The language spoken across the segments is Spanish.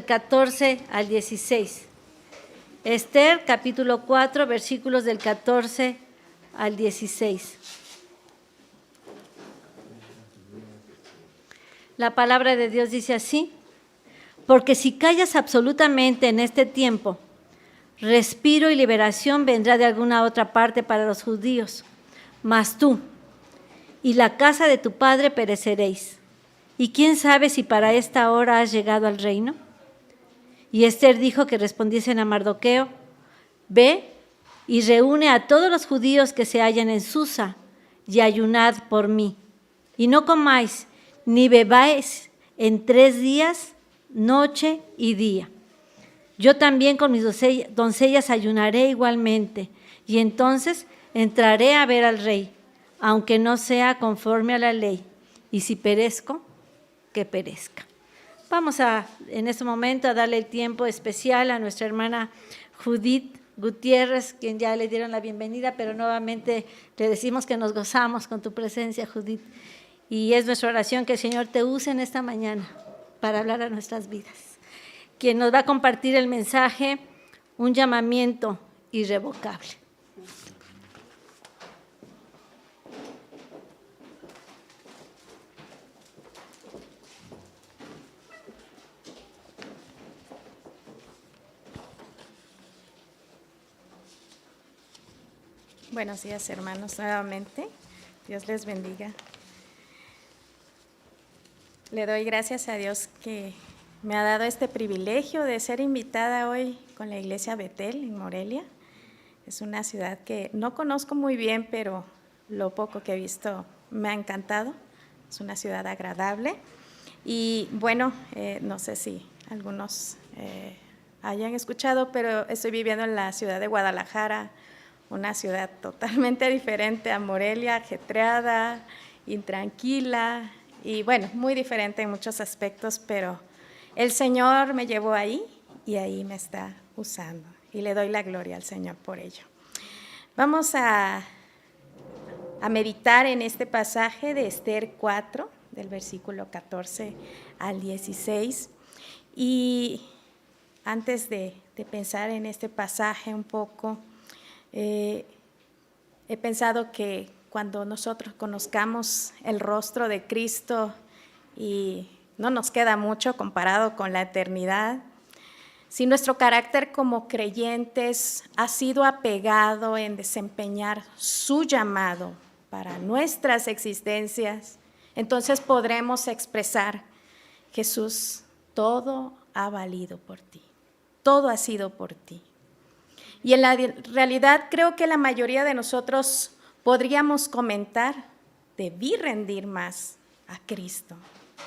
14 al 16. Esther, capítulo 4, versículos del 14 al 16. La palabra de Dios dice así: porque si callas absolutamente en este tiempo, respiro y liberación vendrá de alguna otra parte para los judíos, mas tú y la casa de tu padre pereceréis. ¿Y quién sabe si para esta hora has llegado al reino? Y Esther dijo que respondiesen a Mardoqueo: ve y reúne a todos los judíos que se hallan en Susa y ayunad por mí. Y no comáis ni bebáis en 3 días, noche y día. Yo también con mis doncellas ayunaré igualmente, y entonces entraré a ver al rey, aunque no sea conforme a la ley, y si perezco, que perezca. Vamos en este momento a darle el tiempo especial a nuestra hermana Judith Gutiérrez, quien ya le dieron la bienvenida, pero nuevamente le decimos que nos gozamos con tu presencia, Judith. Y es nuestra oración que el Señor te use en esta mañana para hablar a nuestras vidas. Quien nos va a compartir el mensaje, un llamamiento irrevocable. Buenos días, hermanos, nuevamente. Dios les bendiga. Le doy gracias a Dios que me ha dado este privilegio de ser invitada hoy con la iglesia Betel en Morelia. Es una ciudad que no conozco muy bien, pero lo poco que he visto me ha encantado. Es una ciudad agradable. Y bueno, no sé si algunos hayan escuchado, pero estoy viviendo en la ciudad de Guadalajara, una ciudad totalmente diferente a Morelia, ajetreada, intranquila y bueno, muy diferente en muchos aspectos, pero el Señor me llevó ahí y ahí me está usando y le doy la gloria al Señor por ello. Vamos a meditar en este pasaje de Esther 4, del versículo 14 al 16. Y antes de pensar en este pasaje un poco, he pensado que cuando nosotros conozcamos el rostro de Cristo, y no nos queda mucho comparado con la eternidad, si nuestro carácter como creyentes ha sido apegado en desempeñar su llamado para nuestras existencias, entonces podremos expresar: Jesús, todo ha valido por ti, todo ha sido por ti. Y en la realidad creo que la mayoría de nosotros podríamos comentar: debí rendir más a Cristo.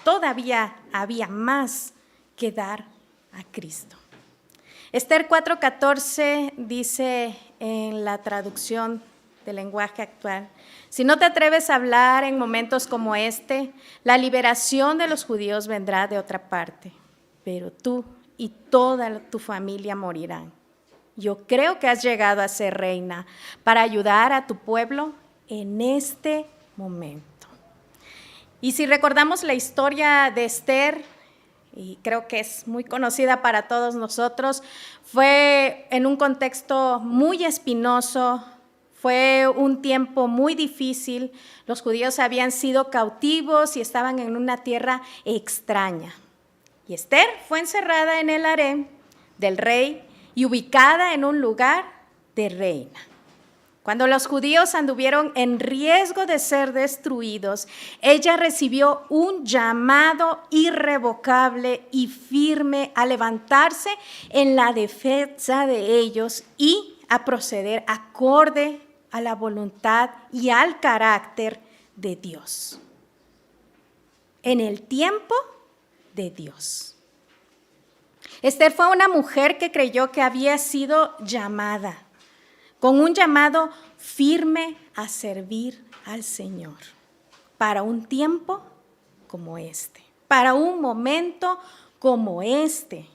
Todavía había más que dar a Cristo. Esther 4:14 dice en la traducción del lenguaje actual: si no te atreves a hablar en momentos como este, la liberación de los judíos vendrá de otra parte, pero tú y toda tu familia morirán. Yo creo que has llegado a ser reina para ayudar a tu pueblo en este momento. Y si recordamos la historia de Esther, y creo que es muy conocida para todos nosotros, fue en un contexto muy espinoso, fue un tiempo muy difícil. Los judíos habían sido cautivos y estaban en una tierra extraña. Y Esther fue encerrada en el harén del rey y ubicada en un lugar de reina. Cuando los judíos anduvieron en riesgo de ser destruidos, ella recibió un llamado irrevocable y firme a levantarse en la defensa de ellos y a proceder acorde a la voluntad y al carácter de Dios, en el tiempo de Dios. Esther fue una mujer que creyó que había sido llamada, con un llamado firme a servir al Señor, para un tiempo como este, para un momento como este.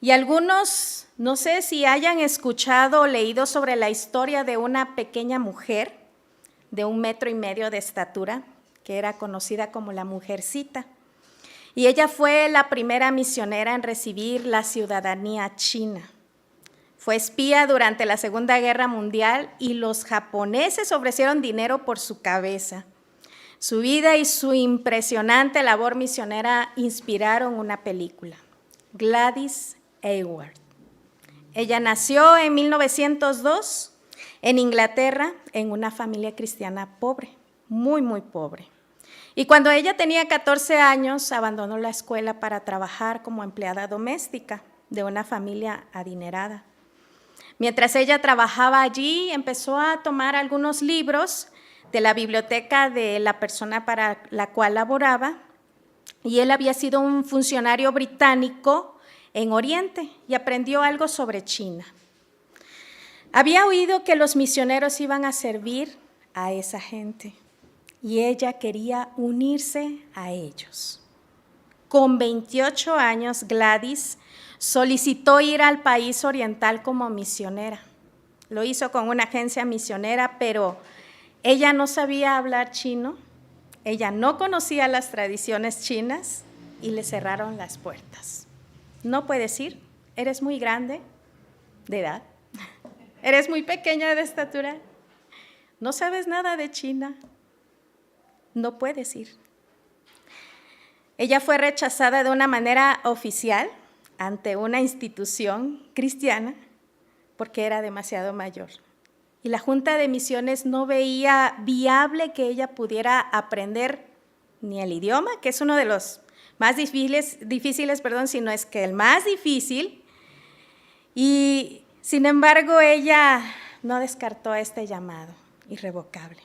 Y algunos, no sé si hayan escuchado o leído sobre la historia de una pequeña mujer de 1,5 metros de estatura, que era conocida como la Mujercita. y ella fue la primera misionera en recibir la ciudadanía china. Fue espía durante la Segunda Guerra Mundial y los japoneses ofrecieron dinero por su cabeza. Su vida y su impresionante labor misionera inspiraron una película, Gladys Aylward. Ella nació en 1902 en Inglaterra en una familia cristiana pobre, muy, muy pobre. Y cuando ella tenía 14 años, abandonó la escuela para trabajar como empleada doméstica de una familia adinerada. Mientras ella trabajaba allí, empezó a tomar algunos libros de la biblioteca de la persona para la cual laboraba, y él había sido un funcionario británico en Oriente y aprendió algo sobre China. Había oído que los misioneros iban a servir a esa gente y ella quería unirse a ellos. Con 28 años, Gladys solicitó ir al país oriental como misionera. Lo hizo con una agencia misionera, pero ella no sabía hablar chino, ella no conocía las tradiciones chinas y le cerraron las puertas. No puedes ir, eres muy grande de edad, eres muy pequeña de estatura, no sabes nada de China, no puedes ir. Ella fue rechazada de una manera oficial ante una institución cristiana porque era demasiado mayor. Y la Junta de Misiones no veía viable que ella pudiera aprender ni el idioma, que es uno de los más difíciles, sino es que el más difícil. Y sin embargo, ella no descartó este llamado irrevocable.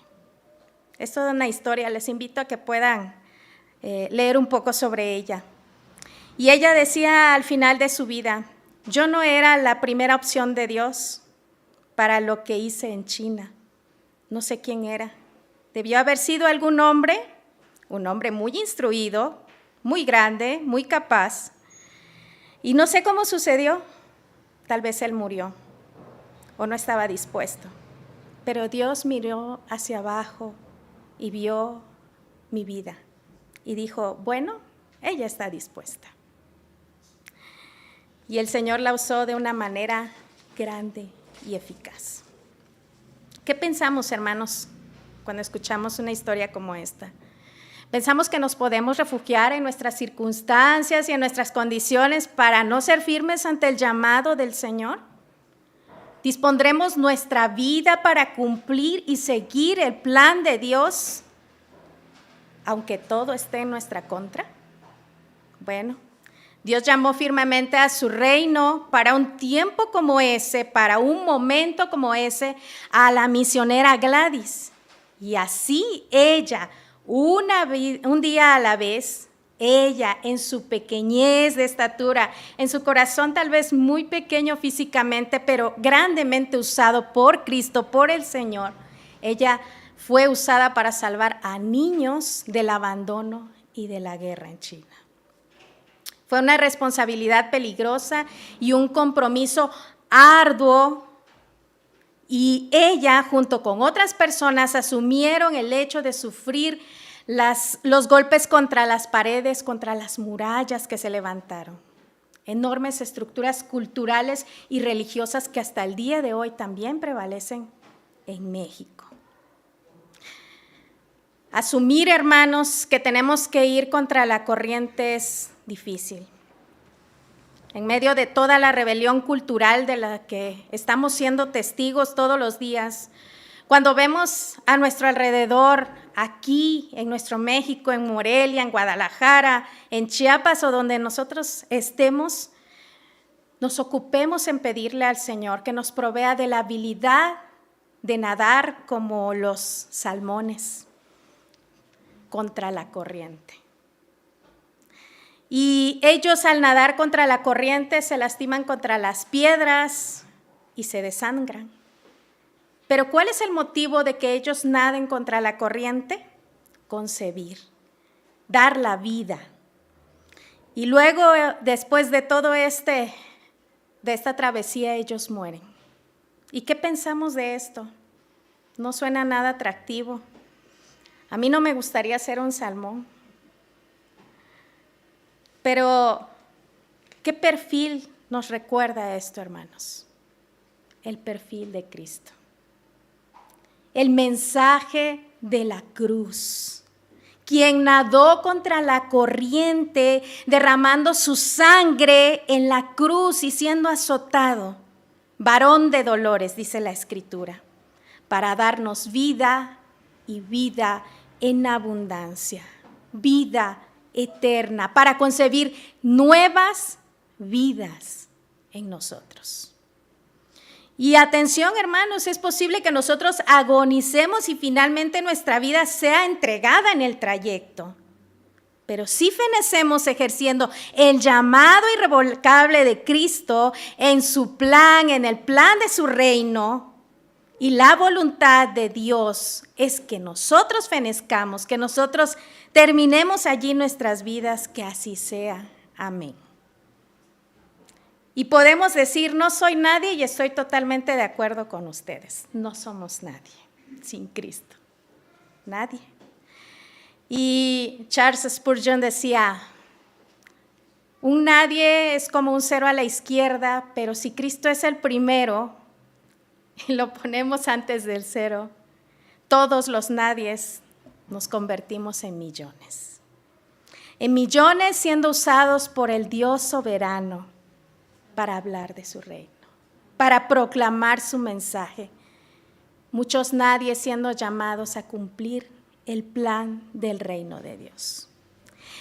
Es toda una historia, les invito a que puedan leer un poco sobre ella. Y ella decía al final de su vida, yo no era la primera opción de Dios para lo que hice en China. No sé quién era. Debió haber sido algún hombre, un hombre muy instruido, muy grande, muy capaz. Y no sé cómo sucedió. Tal vez él murió o no estaba dispuesto. Pero Dios miró hacia abajo y vio mi vida y dijo, bueno, ella está dispuesta. Y el Señor la usó de una manera grande y eficaz. ¿Qué pensamos, hermanos, cuando escuchamos una historia como esta? ¿Pensamos que nos podemos refugiar en nuestras circunstancias y en nuestras condiciones para no ser firmes ante el llamado del Señor? ¿Dispondremos nuestra vida para cumplir y seguir el plan de Dios, aunque todo esté en nuestra contra? Bueno, Dios llamó firmemente a su reino para un tiempo como ese, para un momento como ese, a la misionera Gladys. Y así ella, un día a la vez, ella en su pequeñez de estatura, en su corazón tal vez muy pequeño físicamente, pero grandemente usado por Cristo, por el Señor, ella fue usada para salvar a niños del abandono y de la guerra en China. Fue una responsabilidad peligrosa y un compromiso arduo, y ella junto con otras personas asumieron el hecho de sufrir los golpes contra las paredes, contra las murallas que se levantaron. Enormes estructuras culturales y religiosas que hasta el día de hoy también prevalecen en México. Asumir, hermanos, que tenemos que ir contra la corriente es difícil. En medio de toda la rebelión cultural de la que estamos siendo testigos todos los días, cuando vemos a nuestro alrededor, aquí en nuestro México, en Morelia, en Guadalajara, en Chiapas o donde nosotros estemos, nos ocupemos en pedirle al Señor que nos provea de la habilidad de nadar como los salmones contra la corriente. Y ellos al nadar contra la corriente se lastiman contra las piedras y se desangran. Pero ¿cuál es el motivo de que ellos naden contra la corriente? Concebir, dar la vida. Y luego, después de todo de esta travesía, ellos mueren. ¿Y qué pensamos de esto? No suena nada atractivo. A mí no me gustaría ser un salmón. Pero, ¿qué perfil nos recuerda esto, hermanos? El perfil de Cristo. El mensaje de la cruz. Quien nadó contra la corriente, derramando su sangre en la cruz y siendo azotado. Varón de dolores, dice la Escritura, para darnos vida y vida en abundancia, vida eterna, para concebir nuevas vidas en nosotros. Y atención, hermanos, es posible que nosotros agonicemos y finalmente nuestra vida sea entregada en el trayecto. Pero si fenecemos ejerciendo el llamado irrevocable de Cristo en su plan, en el plan de su reino, y la voluntad de Dios es que nosotros fenezcamos, que nosotros terminemos allí nuestras vidas, que así sea. Amén. Y podemos decir, no soy nadie y estoy totalmente de acuerdo con ustedes. No somos nadie sin Cristo. Nadie. Y Charles Spurgeon decía, un nadie es como un cero a la izquierda, pero si Cristo es el primero y lo ponemos antes del cero, todos los nadies nos convertimos en millones. En millones siendo usados por el Dios soberano para hablar de su reino, para proclamar su mensaje. Muchos nadies siendo llamados a cumplir el plan del reino de Dios.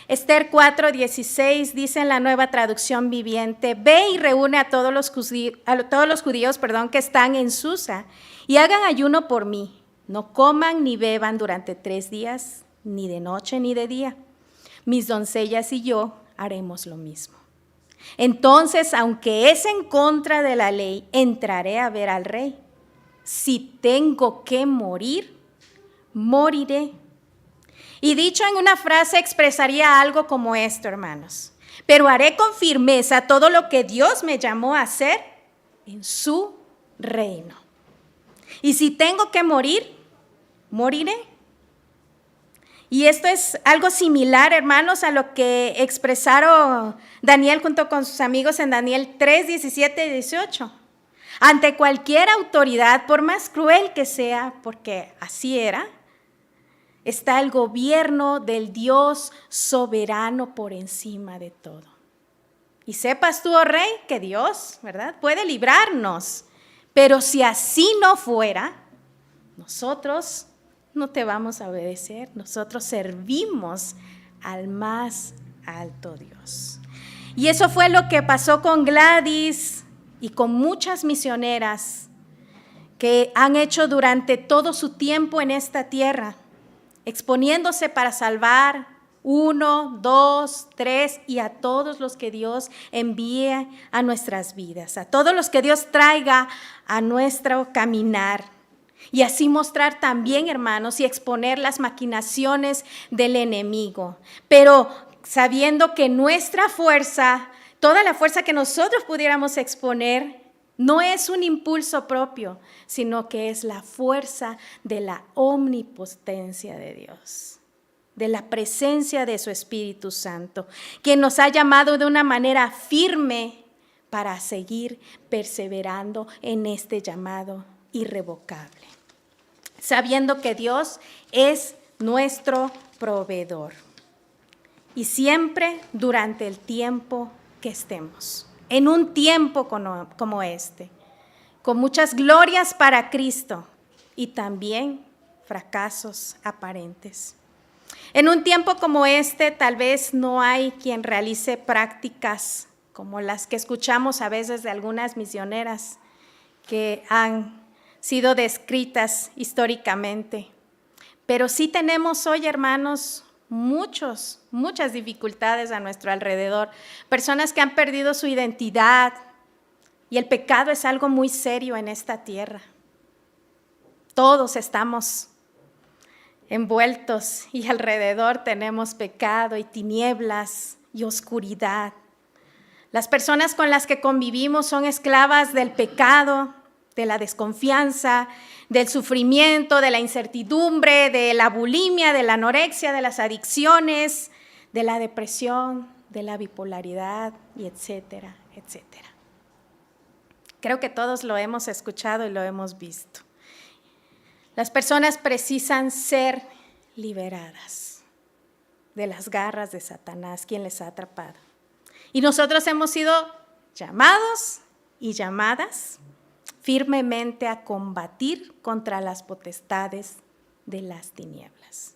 Esther 4:16 dice en la Nueva Traducción Viviente, ve y reúne a todos los judíos que están en Susa y hagan ayuno por mí. No coman ni beban durante 3 días, ni de noche ni de día. Mis doncellas y yo haremos lo mismo. Entonces, aunque es en contra de la ley, entraré a ver al rey. Si tengo que morir, moriré. Y dicho en una frase expresaría algo como esto, hermanos. Pero haré con firmeza todo lo que Dios me llamó a hacer en su reino. Y si tengo que morir, moriré. Y esto es algo similar, hermanos, a lo que expresaron Daniel junto con sus amigos en Daniel 3:17 y 18. Ante cualquier autoridad, por más cruel que sea, porque así era, está el gobierno del Dios soberano por encima de todo. Y sepas tú, oh rey, que Dios, ¿verdad?, puede librarnos. Pero si así no fuera, nosotros no te vamos a obedecer. Nosotros servimos al más alto Dios. Y eso fue lo que pasó con Gladys y con muchas misioneras que han hecho durante todo su tiempo en esta tierra, exponiéndose para salvar 1, 2, 3 y a todos los que Dios envíe a nuestras vidas, a todos los que Dios traiga a nuestro caminar. Y así mostrar también, hermanos, y exponer las maquinaciones del enemigo. Pero sabiendo que nuestra fuerza, toda la fuerza que nosotros pudiéramos exponer, no es un impulso propio, sino que es la fuerza de la omnipotencia de Dios, de la presencia de su Espíritu Santo, quien nos ha llamado de una manera firme para seguir perseverando en este llamado irrevocable, sabiendo que Dios es nuestro proveedor y siempre durante el tiempo que estemos, en un tiempo como este, con muchas glorias para Cristo y también fracasos aparentes. En un tiempo como este, tal vez no hay quien realice prácticas como las que escuchamos a veces de algunas misioneras que han sido descritas históricamente. Pero sí tenemos hoy, hermanos, muchas dificultades a nuestro alrededor. Personas que han perdido su identidad y el pecado es algo muy serio en esta tierra. Todos estamos envueltos y alrededor tenemos pecado y tinieblas y oscuridad. Las personas con las que convivimos son esclavas del pecado, de la desconfianza, del sufrimiento, de la incertidumbre, de la bulimia, de la anorexia, de las adicciones, de la depresión, de la bipolaridad y etcétera, etcétera. Creo que todos lo hemos escuchado y lo hemos visto. Las personas precisan ser liberadas de las garras de Satanás, quien les ha atrapado. Y nosotros hemos sido llamados y llamadas firmemente a combatir contra las potestades de las tinieblas.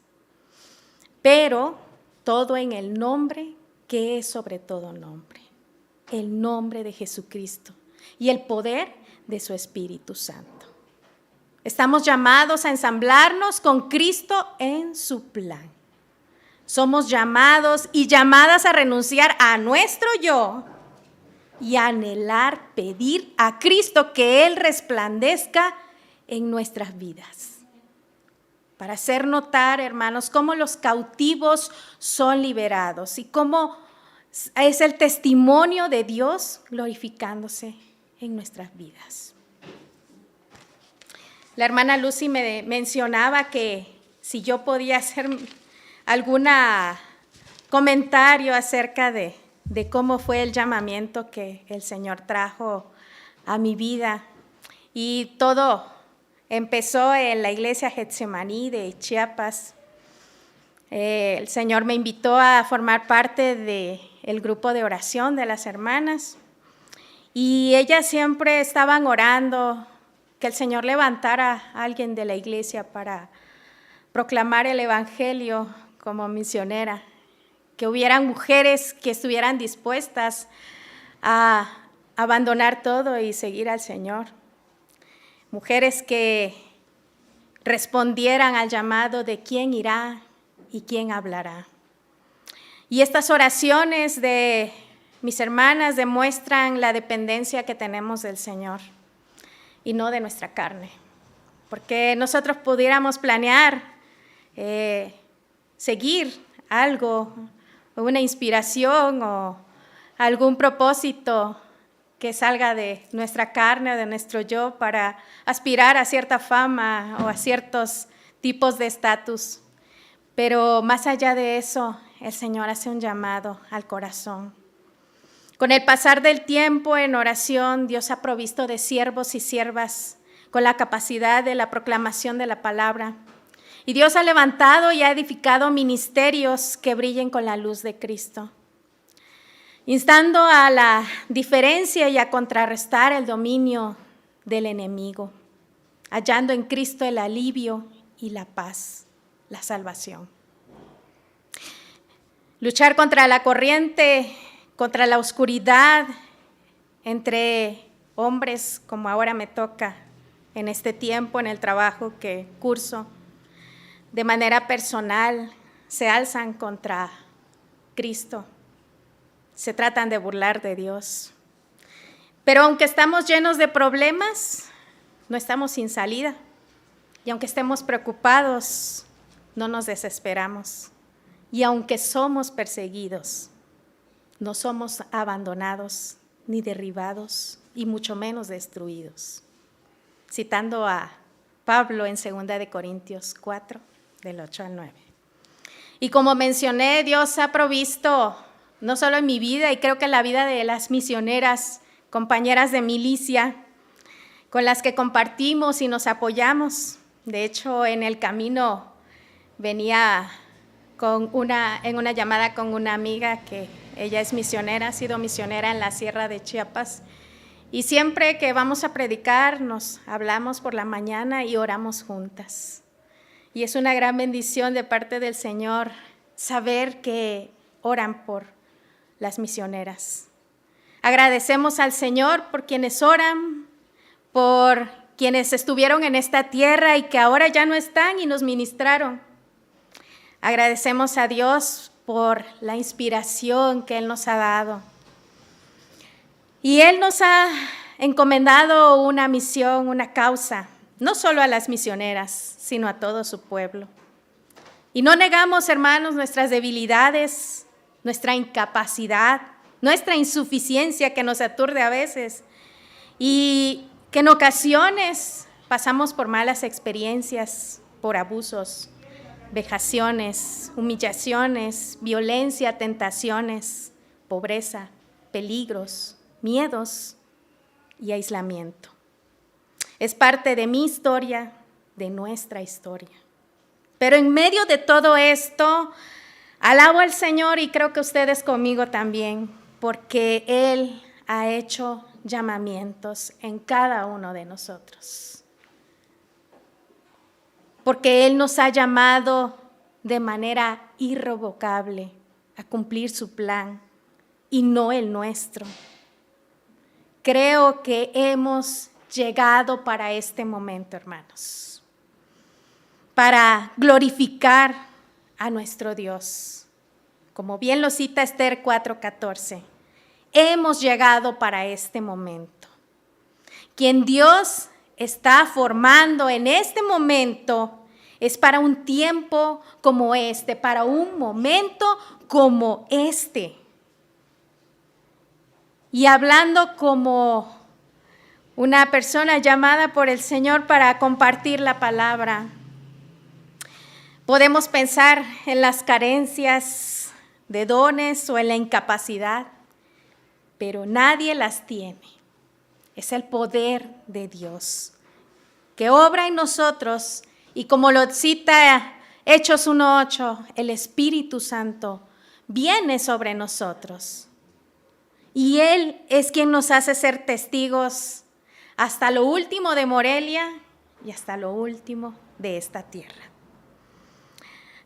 Pero todo en el nombre que es sobre todo nombre, el nombre de Jesucristo y el poder de su Espíritu Santo. Estamos llamados a ensamblarnos con Cristo en su plan. Somos llamados y llamadas a renunciar a nuestro yo y anhelar, pedir a Cristo que Él resplandezca en nuestras vidas. Para hacer notar, hermanos, cómo los cautivos son liberados y cómo es el testimonio de Dios glorificándose en nuestras vidas. La hermana Lucy me mencionaba que si yo podía hacer algún comentario acerca de cómo fue el llamamiento que el Señor trajo a mi vida. Y todo empezó en la iglesia Getsemaní de Chiapas. El Señor me invitó a formar parte del grupo de oración de las hermanas. Y ellas siempre estaban orando que el Señor levantara a alguien de la iglesia para proclamar el evangelio como misionera, que hubieran mujeres que estuvieran dispuestas a abandonar todo y seguir al Señor, mujeres que respondieran al llamado de quién irá y quién hablará. Y estas oraciones de mis hermanas demuestran la dependencia que tenemos del Señor y no de nuestra carne, porque nosotros pudiéramos planear seguir algo, una inspiración o algún propósito que salga de nuestra carne o de nuestro yo para aspirar a cierta fama o a ciertos tipos de estatus. Pero más allá de eso, el Señor hace un llamado al corazón. Con el pasar del tiempo en oración, Dios ha provisto de siervos y siervas con la capacidad de la proclamación de la palabra. Y Dios ha levantado y ha edificado ministerios que brillen con la luz de Cristo, instando a la diferencia y a contrarrestar el dominio del enemigo, hallando en Cristo el alivio y la paz, la salvación. Luchar contra la corriente, contra la oscuridad entre hombres, como ahora me toca en este tiempo, en el trabajo que curso, de manera personal, se alzan contra Cristo, se tratan de burlar de Dios. Pero aunque estamos llenos de problemas, no estamos sin salida. Y aunque estemos preocupados, no nos desesperamos. Y aunque somos perseguidos, no somos abandonados, ni derribados, y mucho menos destruidos. Citando a Pablo en 2 Corintios 4, del 8 al 9. Y como mencioné, Dios ha provisto, no solo en mi vida, y creo que en la vida de las misioneras, compañeras de milicia, con las que compartimos y nos apoyamos. De hecho, en el camino venía en una llamada con una amiga que ella es misionera, ha sido misionera en la Sierra de Chiapas, y siempre que vamos a predicar nos hablamos por la mañana y oramos juntas. Y es una gran bendición de parte del Señor saber que oran por las misioneras. Agradecemos al Señor por quienes oran, por quienes estuvieron en esta tierra y que ahora ya no están y nos ministraron. Agradecemos a Dios por la inspiración que Él nos ha dado. Y Él nos ha encomendado una misión, una causa, no solo a las misioneras, sino a todo su pueblo. Y no negamos, hermanos, nuestras debilidades, nuestra incapacidad, nuestra insuficiencia que nos aturde a veces y que en ocasiones pasamos por malas experiencias, por abusos, vejaciones, humillaciones, violencia, tentaciones, pobreza, peligros, miedos y aislamiento. Es parte de mi historia, de nuestra historia. Pero en medio de todo esto, alabo al Señor y creo que ustedes conmigo también, porque Él ha hecho llamamientos en cada uno de nosotros. Porque Él nos ha llamado de manera irrevocable a cumplir su plan y no el nuestro. Creo que hemos llegado para este momento, hermanos, para glorificar a nuestro Dios. Como bien lo cita Esther 4:14, hemos llegado para este momento. Quien Dios está formando en este momento es para un tiempo como este, para un momento como este. Y hablando como una persona llamada por el Señor para compartir la palabra, podemos pensar en las carencias de dones o en la incapacidad, pero nadie las tiene. Es el poder de Dios que obra en nosotros y como lo cita Hechos 1:8, el Espíritu Santo viene sobre nosotros. Y Él es quien nos hace ser testigos hasta lo último de Morelia y hasta lo último de esta tierra.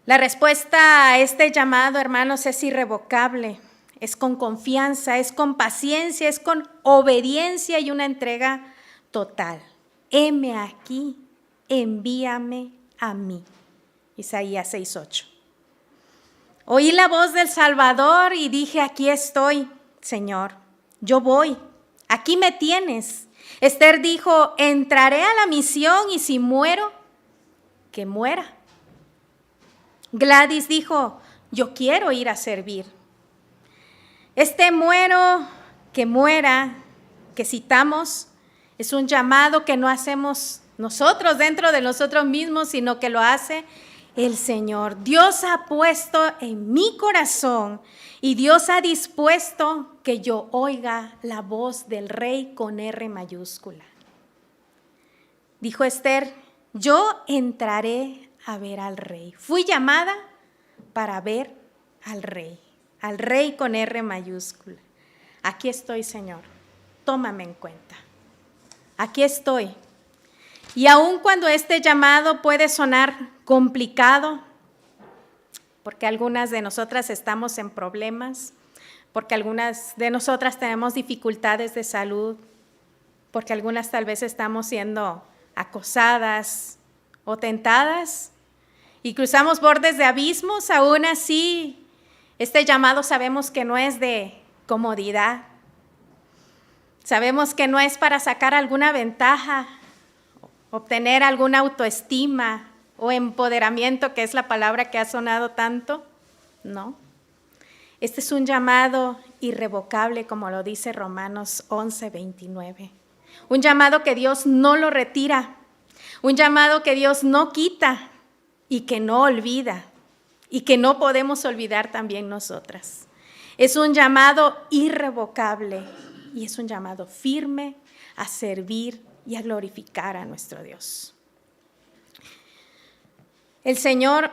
La respuesta a este llamado, hermanos, es irrevocable. Es con confianza, es con paciencia, es con obediencia y una entrega total. Heme aquí, envíame a mí. Isaías 6:8. Oí la voz del Salvador y dije, aquí estoy, Señor, yo voy, aquí me tienes. Esther dijo, entraré a la misión y si muero, que muera. Gladys dijo, yo quiero ir a servir. Este muero, que muera, que citamos, es un llamado que no hacemos nosotros dentro de nosotros mismos, sino que lo hace el Señor. Dios ha puesto en mi corazón y Dios ha dispuesto que yo oiga la voz del Rey con R mayúscula. Dijo Esther, yo entraré a ver al Rey. Fui llamada para ver al Rey con R mayúscula. Aquí estoy, Señor, tómame en cuenta. Aquí estoy. Y aun cuando este llamado puede sonar complicado, porque algunas de nosotras estamos en problemas, porque algunas de nosotras tenemos dificultades de salud, porque algunas tal vez estamos siendo acosadas o tentadas y cruzamos bordes de abismos, aún así este llamado sabemos que no es de comodidad, sabemos que no es para sacar alguna ventaja, obtener alguna autoestima o empoderamiento, que es la palabra que ha sonado tanto, no. Este es un llamado irrevocable, como lo dice Romanos 11:29. Un llamado que Dios no lo retira, un llamado que Dios no quita y que no olvida y que no podemos olvidar también nosotras. Es un llamado irrevocable y es un llamado firme a servir y a glorificar a nuestro Dios. El Señor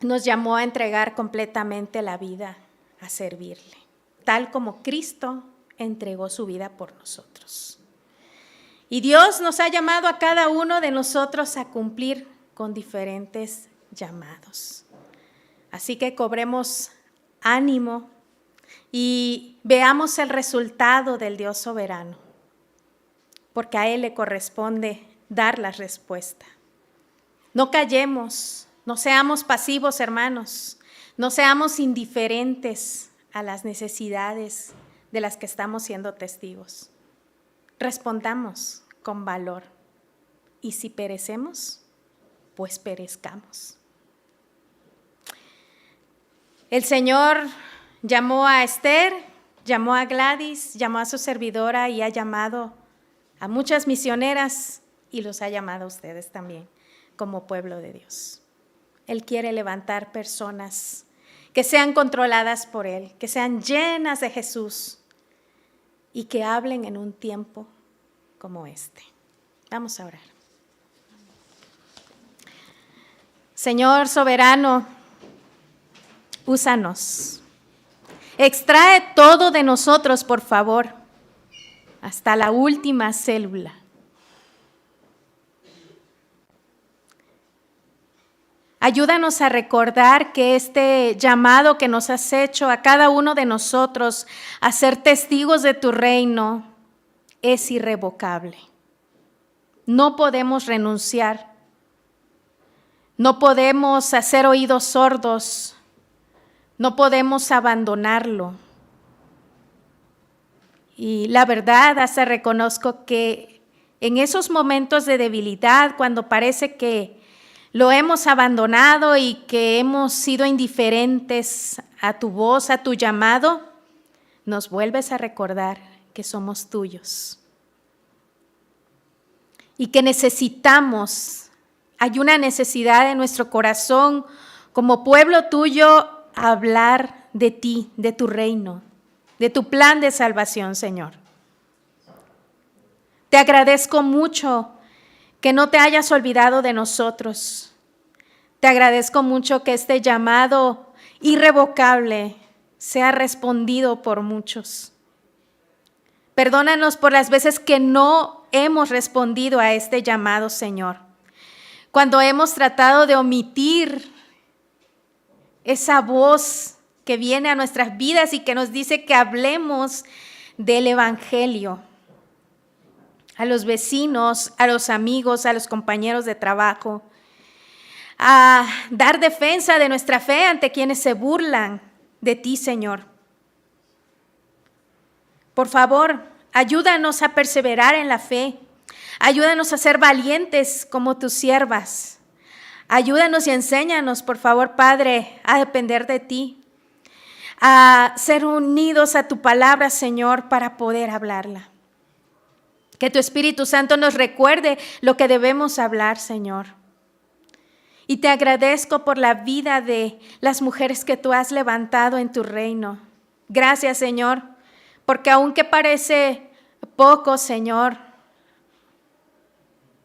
nos llamó a entregar completamente la vida, a servirle, tal como Cristo entregó su vida por nosotros. Y Dios nos ha llamado a cada uno de nosotros a cumplir con diferentes llamados. Así que cobremos ánimo y veamos el resultado del Dios soberano, porque a Él le corresponde dar la respuesta. No callemos, no seamos pasivos, hermanos, no seamos indiferentes a las necesidades de las que estamos siendo testigos. Respondamos con valor y si perecemos, pues perezcamos. El Señor llamó a Esther, llamó a Gladys, llamó a su servidora y ha llamado a muchas misioneras y los ha llamado a ustedes también como pueblo de Dios. Él quiere levantar personas que sean controladas por Él, que sean llenas de Jesús y que hablen en un tiempo como este. Vamos a orar. Señor soberano, úsanos. Extrae todo de nosotros, por favor, hasta la última célula. Ayúdanos a recordar que este llamado que nos has hecho a cada uno de nosotros a ser testigos de tu reino es irrevocable. No podemos renunciar. No podemos hacer oídos sordos. No podemos abandonarlo. Y la verdad, hasta reconozco que en esos momentos de debilidad, cuando parece que lo hemos abandonado y que hemos sido indiferentes a tu voz, a tu llamado, nos vuelves a recordar que somos tuyos y que necesitamos, hay una necesidad en nuestro corazón como pueblo tuyo, hablar de ti, de tu reino, de tu plan de salvación, Señor. Te agradezco mucho que no te hayas olvidado de nosotros. Te agradezco mucho que este llamado irrevocable sea respondido por muchos. Perdónanos por las veces que no hemos respondido a este llamado, Señor. Cuando hemos tratado de omitir esa voz que viene a nuestras vidas y que nos dice que hablemos del Evangelio. A los vecinos, a los amigos, a los compañeros de trabajo, a dar defensa de nuestra fe ante quienes se burlan de ti, Señor. Por favor, ayúdanos a perseverar en la fe, ayúdanos a ser valientes como tus siervas, ayúdanos y enséñanos, por favor, Padre, a depender de ti, a ser unidos a tu palabra, Señor, para poder hablarla. Que tu Espíritu Santo nos recuerde lo que debemos hablar, Señor. Y te agradezco por la vida de las mujeres que tú has levantado en tu reino. Gracias, Señor, porque aunque parece poco, Señor,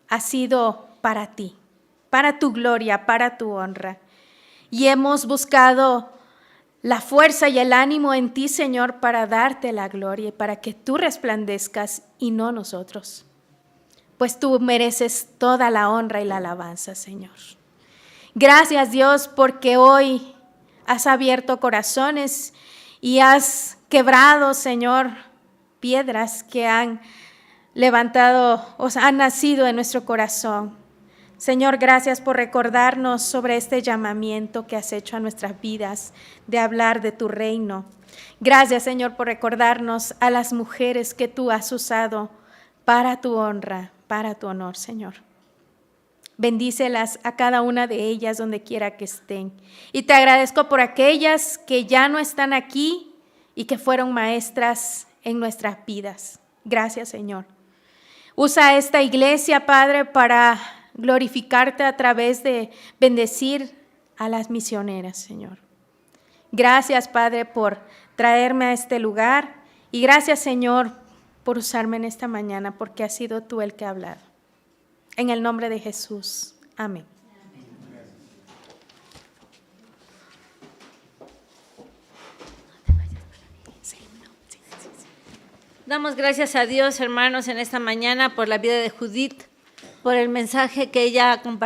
ha sido para ti, para tu gloria, para tu honra. Y hemos buscado la fuerza y el ánimo en ti, Señor, para darte la gloria y para que tú resplandezcas y no nosotros. Pues tú mereces toda la honra y la alabanza, Señor. Gracias, Dios, porque hoy has abierto corazones y has quebrado, Señor, piedras que han levantado o han nacido en nuestro corazón. Señor, gracias por recordarnos sobre este llamamiento que has hecho a nuestras vidas de hablar de tu reino. Gracias, Señor, por recordarnos a las mujeres que tú has usado para tu honra, para tu honor, Señor. Bendícelas a cada una de ellas donde quiera que estén. Y te agradezco por aquellas que ya no están aquí y que fueron maestras en nuestras vidas. Gracias, Señor. Usa esta iglesia, Padre, para glorificarte a través de bendecir a las misioneras, Señor. Gracias, Padre, por traerme a este lugar y gracias, Señor, por usarme en esta mañana porque has sido tú el que ha hablado. En el nombre de Jesús. Amén. Damos gracias a Dios, hermanos, en esta mañana por la vida de Judith, por el mensaje que ella compartió.